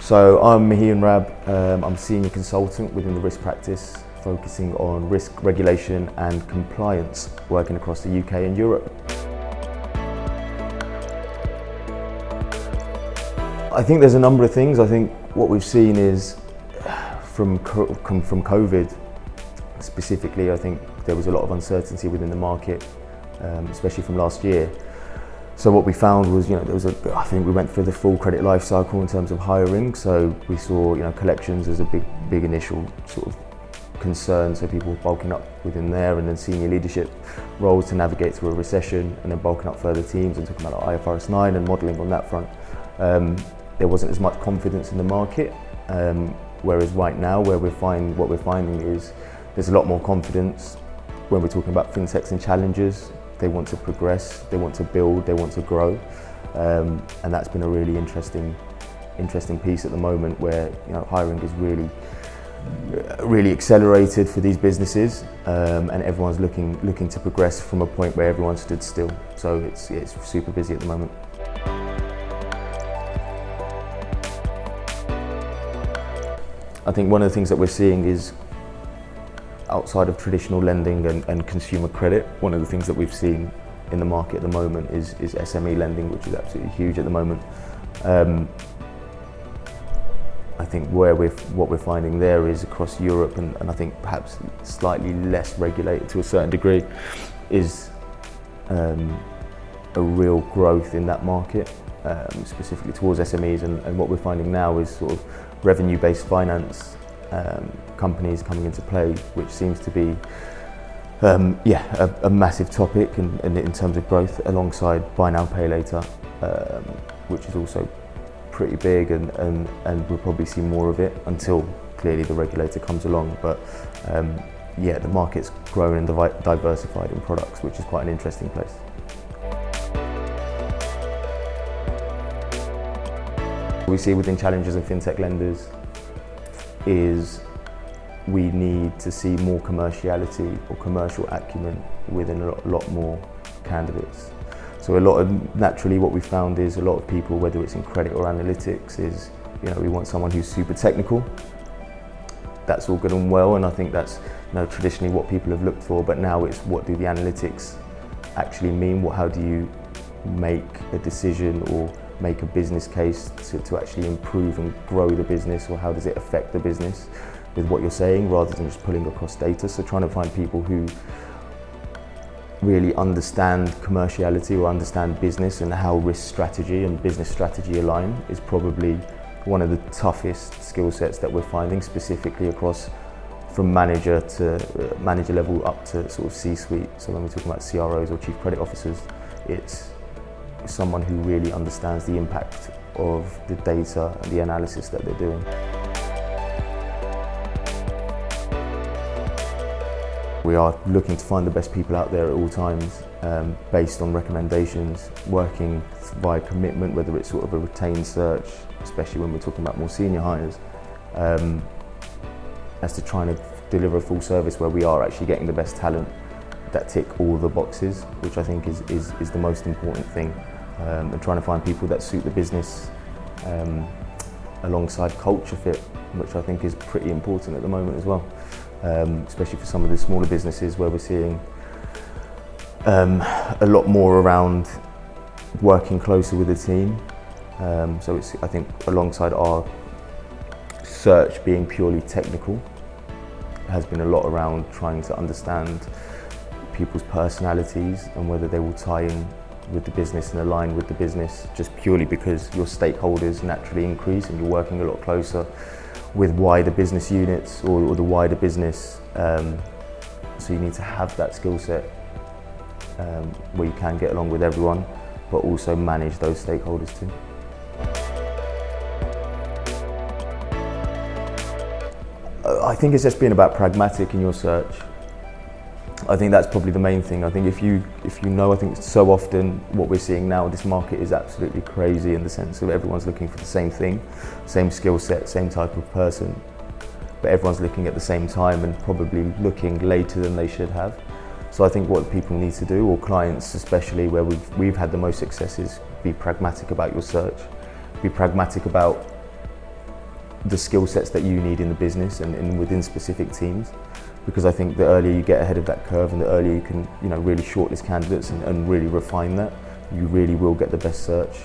So I'm Mahian Rab, I'm a senior consultant within the risk practice, focusing on risk regulation and compliance, working across the UK and Europe. I think there's a number of things. I think what we've seen is from COVID specifically, I think there was a lot of uncertainty within the market, especially from last year. So what we found was, I think we went through the full credit life cycle in terms of hiring. So we saw, collections as a big initial sort of concern. So people were bulking up within there, and then senior leadership roles to navigate through a recession, and then bulking up further teams and talking about IFRS 9 and modelling on that front. There wasn't as much confidence in the market, whereas right now, what we're finding is there's a lot more confidence when we're talking about fintechs and challengers. They want to progress, they want to build, they want to grow, and that's been a really interesting piece at the moment, where hiring is really accelerated for these businesses, and everyone's looking to progress from a point where everyone stood still. So it's super busy at the moment. I think one of the things that we're seeing is, outside of traditional lending and consumer credit, one of the things that we've seen in the market at the moment is SME lending, which is absolutely huge at the moment. I think what we're finding there is across Europe, and I think perhaps slightly less regulated to a certain degree, is a real growth in that market, specifically towards SMEs, and what we're finding now is sort of revenue-based finance companies coming into play, which seems to be a massive topic in terms of growth, alongside buy now, pay later, which is also pretty big, and we'll probably see more of it until clearly the regulator comes along. But the market's grown and diversified in products, which is quite an interesting place. We see within challengers and fintech lenders is we need to see more commerciality or commercial acumen within a lot more candidates. So naturally what we found is a lot of people, whether it's in credit or analytics, is we want someone who's super technical. That's all good and well, and I think that's traditionally what people have looked for, but now it's what do the analytics actually mean? How do you make a decision or make a business case to actually improve and grow the business, or how does it affect the business with what you're saying, rather than just pulling across data. So trying to find people who really understand commerciality or understand business and how risk strategy and business strategy align is probably one of the toughest skill sets that we're finding, specifically across from manager level up to sort of C-suite. So when we're talking about CROs or chief credit officers, it's someone who really understands the impact of the data and the analysis that they're doing. We are looking to find the best people out there at all times, based on recommendations, working via commitment, whether it's sort of a retained search, especially when we're talking about more senior hires, as to trying to deliver a full service where we are actually getting the best talent that tick all the boxes, which I think is the most important thing, and trying to find people that suit the business, alongside culture fit, which I think is pretty important at the moment as well, especially for some of the smaller businesses where we're seeing a lot more around working closer with the team. So I think alongside our search being purely technical, has been a lot around trying to understand people's personalities and whether they will tie in with the business and align with the business, just purely because your stakeholders naturally increase and you're working a lot closer with wider business units or the wider business. So you need to have that skill set where you can get along with everyone, but also manage those stakeholders too. I think it's just being about pragmatic in your search. I think that's probably the main thing. I think if you know, I think so often what we're seeing now, this market is absolutely crazy in the sense of everyone's looking for the same thing, same skill set, same type of person, but everyone's looking at the same time and probably looking later than they should have. So I think what people need to do, or clients especially, where we've had the most success, is be pragmatic about your search. Be pragmatic about the skill sets that you need in the business and within specific teams, because I think the earlier you get ahead of that curve and the earlier you can really shortlist candidates and really refine that, you really will get the best search.